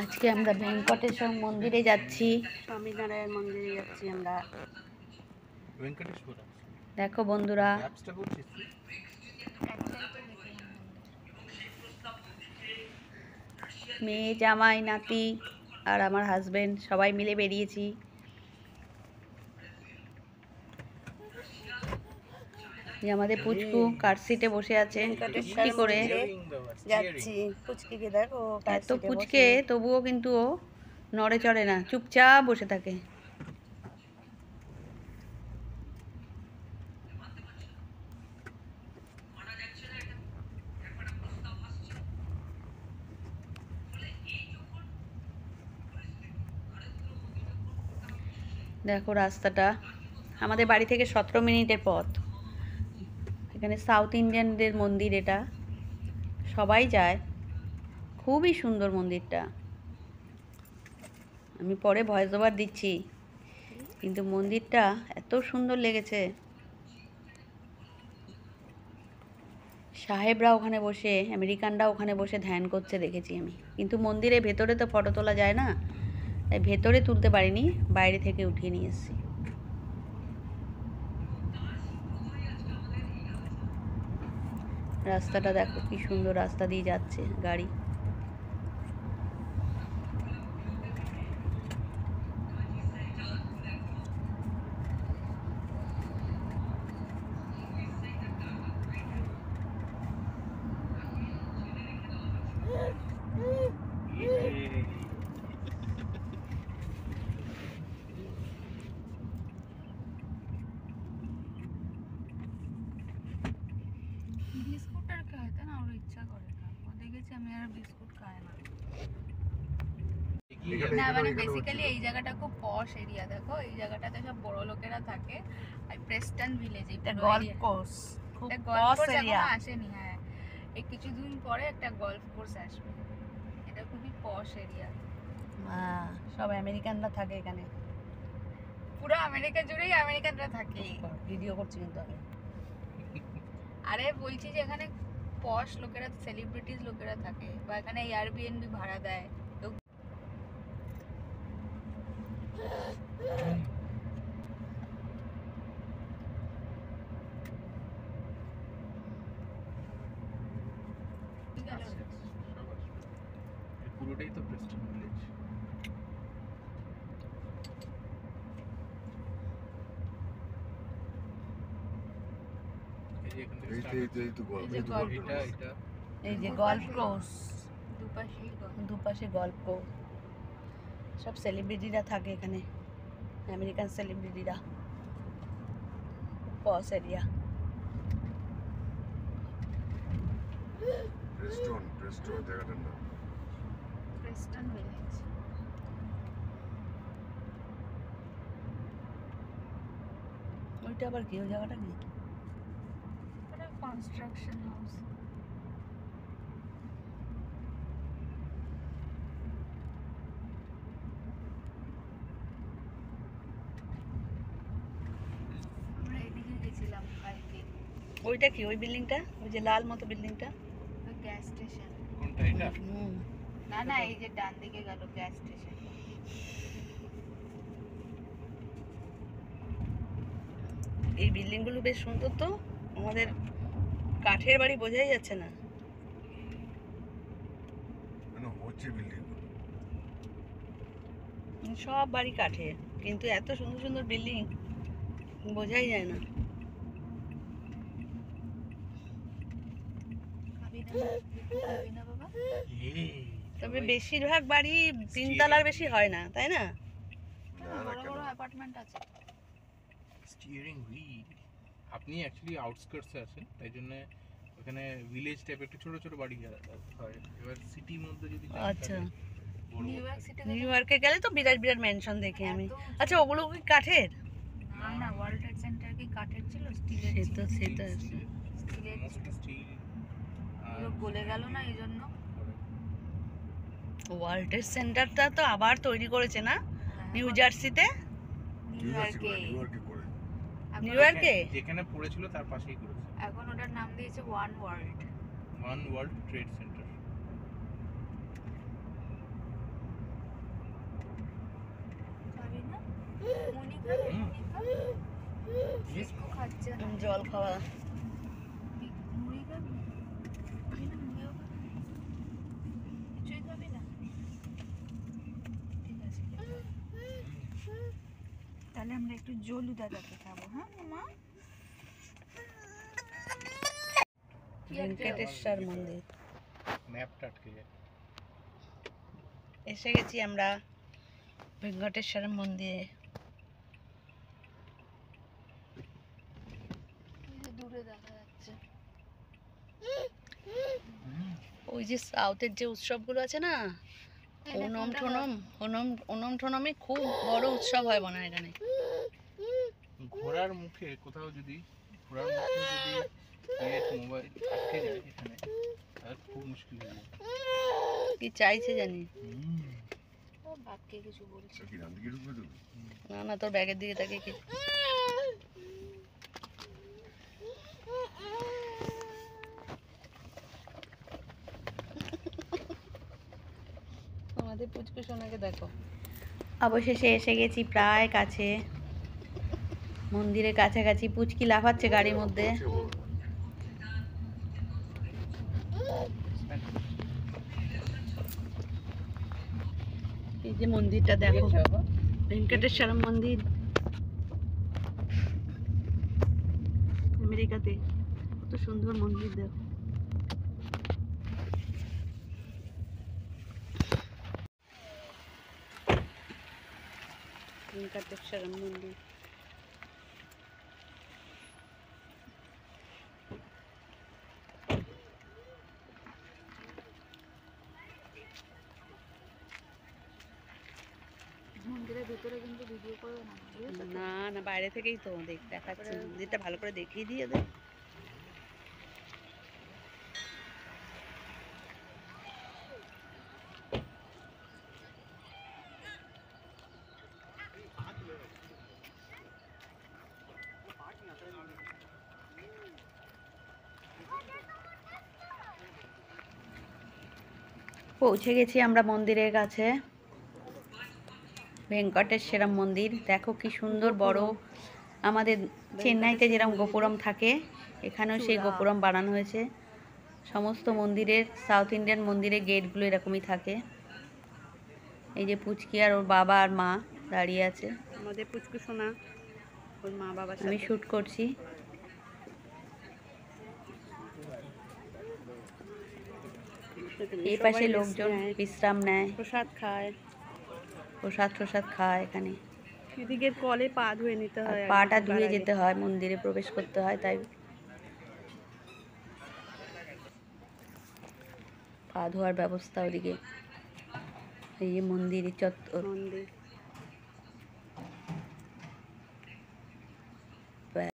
আজকে আমরা ভেঙ্কটেশ্বর মন্দিরে যাচ্ছি, স্বামীনারায়ণ মন্দিরে যাচ্ছি আমরা। দেখো বন্ধুরা, মেয়ে, জামাই, নাতি আর আমার হাজবেন্ড সবাই মিলে বেরিয়েছি। আমাদের পুচকু কার সিটে বসে আছে চুপটি করে যাচ্ছি। পুচকিকে দেখো, এত পুচকে তবুও কিন্তু ও নড়ে চড়ে না, চুপচাপ বসে থাকে। দেখো রাস্তাটা, আমাদের বাড়ি থেকে 17 মিনিটের পথ। এখানে সাউথ ইন্ডিয়ানদের মন্দির, এটা সবাই যায়, খুবই সুন্দর মন্দিরটা। আমি পরে ভয়েস ওভার দিচ্ছি, কিন্তু মন্দিরটা এত সুন্দর লেগেছে। সাহেবরা ওখানে বসে, আমেরিকানরা ওখানে বসে ধ্যান করছে দেখেছি আমি, কিন্তু মন্দিরের ভেতরে তো ফটো তোলা যায় না, তাই ভেতরে তুলতে পারিনি, বাইরে থেকে উঠিয়ে নিয়ে এসেছি। রাস্তাটা দেখো কি সুন্দর, রাস্তা দিয়ে যাচ্ছে গাড়ি। বিস্কুট আর খাইতে না ওর ইচ্ছা করে না, ও দেখেছি আমি আর বিস্কুট খাই না। না মানে বেসিক্যালি এই জায়গাটা খুব পশ এরিয়া। দেখো এই জায়গাটাতে সব বড় লোকেরা থাকে, আর প্রেস্টন ভিলেজ, এটা গল্ফ কোর্স, খুব পশ এরিয়া। আসেনি, হ্যাঁ এই কিছুদিন পরে একটা গল্ফ কোর্স আসবে, এটা খুবই পশ এরিয়া। সব আমেরিকানরা থাকে এখানে, পুরো আমেরিকা জুড়েই আমেরিকানরা থাকে। ভিডিও করছি কিন্তু আমি। আরে বলছি যে এখানে পশ লোকেরা, সেলিব্রিটিজ লোকেরা থাকে, বা এখানে এয়ারবিএনবি ভাড়া দেয়। পুরোটাই তো প্রেস্টন ভিলেজ। এই যে গল্ফ কোর্স, দুপাশে গল্ফ কোর্স, সব সেলিব্রিটিরা থাকে এখানে, আমেরিকান সেলিব্রিটিরা। পশ এরিয়া। প্রেস্টন জায়গাটার নাম প্রেস্টন ভিলেজ। ওইটা আবার কি, ওই জায়গাটা কি? এটা কনস্ট্রাকশন হাউস। আমরা এদিকে গেছিলাম কালকে। ওইটা কি, ওই বিল্ডিংটা, ওই যে লাল মতো বিল্ডিংটা? ওই গ্যাস স্টেশন। কোনটা এটা? না না, এই যে ডান দিকে গেল গ্যাস স্টেশন। এই বিল্ডিংগুলো বেশ সুন্দর তো, আমাদের কাঠের বাড়ি বোঝাই যাচ্ছে না। হচ্ছে বিল্ডিং, সব বাড়ি কাঠের, কিন্তু এত সুন্দর সুন্দর বিল্ডিং বোঝাই যায় না। তবে বেশিরভাগ বাড়ি তিনতলার বেশি হয় না, তাই না? বড় বড় অ্যাপার্টমেন্ট আছে। Steering wheel. আপনি অ্যাকচুয়ালি আউটস্কার্টসে আছেন, তাই জন্য ওখানে ভিলেজ টাইপ একটু ছোট ছোট বাড়ি হয়। এবার সিটির মধ্যে যদি যান, আচ্ছা, নিউ ইয়র্ক সিটি, নিউ ইয়র্কে গেলে তো বিরাট বিরাট ম্যানশন দেখি আমি। আচ্ছা, ওগুলো কি কাঠের? না না, ওয়ার্ল্ড ট্রেড সেন্টার কি কাঠের ছিল? স্টিলের। সেটা স্টিলের স্টিল গলে গেল না, এই জন্য। ওয়ার্ল্ড ট্রেড সেন্টারটা তো আবার তৈরি করেছে না নিউ জার্সিতে? নিউ ইয়র্কে, নিউ ইয়র্কে যেখানে পড়েছিল তার পাশেই করেছে। এখন ওটার নাম দিয়েছে ওয়ান ওয়ার্ল্ড ট্রেড সেন্টার। খাচ্ছে না। জল খাওয়া। মুড়ি খাবি? খাবি না? মুড়িও খাবি? কিছুই খাবি না? ঠিক আছে, তাহলে আমরা একটু জলু দাদাকে খাবো, হ্যাঁ মামা? ভেঙ্কটেশ্বর মন্দির ম্যাপটা আটকে যায়। এসে গেছি আমরা ভেঙ্কটেশ্বর মন্দিরে। দূরে দেখা যাচ্ছে। ওই যে সাউথের যে উৎসবগুলো আছে না, ওনম ঠনমে খুব বড় উৎসব হয় মনে হয় এখানে। ঘোড়ার মুখে কোথাও যদি মোবাইল আটকে যায় এখানে, তাহলে খুব মুশকিল হয়ে যায়। কি চাইছে জানি। ও বাক্যে কিছু বলছে। কি রান্না কি ঢুকবে তো? না না, তোর ব্যাগের দিকে তাকে কি। আমাদের পুচকু সোনাকে দেখো। অবশেষে এসে গেছি প্রায় কাছে, মন্দিরের কাছাকাছি। পুচকি লাফাচ্ছে গাড়ির মধ্যে। এই যে মন্দিরটা দেখো, ভেঙ্কটেশ্বর মন্দির, আমেরিকাতে। কত সুন্দর মন্দির দেখো। ভেঙ্কটেশ্বর মন্দির। মন্দিরের ভিতরে কিন্তু ভিডিও করবে না, বুঝেছো তো? না না, বাইরে থেকেই তো দেখাচ্ছি। মন্দিরটা ভালো করে দেখিয়ে দিয়ে ওদের। পৌঁছে গেছি আমরা মন্দিরের কাছে, ভেঙ্কটেশ্বর মন্দির। দেখো কি সুন্দর বড়। আমাদের চেন্নাইতে যেরকম গোপুরম থাকে, এখানেও সেই গোপুরম বানানো হয়েছে। সমস্ত মন্দিরের, সাউথ ইন্ডিয়ান মন্দিরের গেটগুলো এরকমই থাকে। এই যে পুচকি আর ওর বাবা আর মা দাঁড়িয়ে আছে। আমাদের পুচকু সোনা ওর মা বাবা, আমি শ্যুট করছি। এই পাশে লোকজন বিশ্রাম নেয়, প্রসাদ খায় এখানে। এদিকের কলে পা ধুয়ে নিতে হয়, পাটা ধুয়ে যেতে হয়, মন্দিরে প্রবেশ করতে হয়, তাই পা ধোয়ার ব্যবস্থা ওদিকে। এই যে মন্দির চত্বর।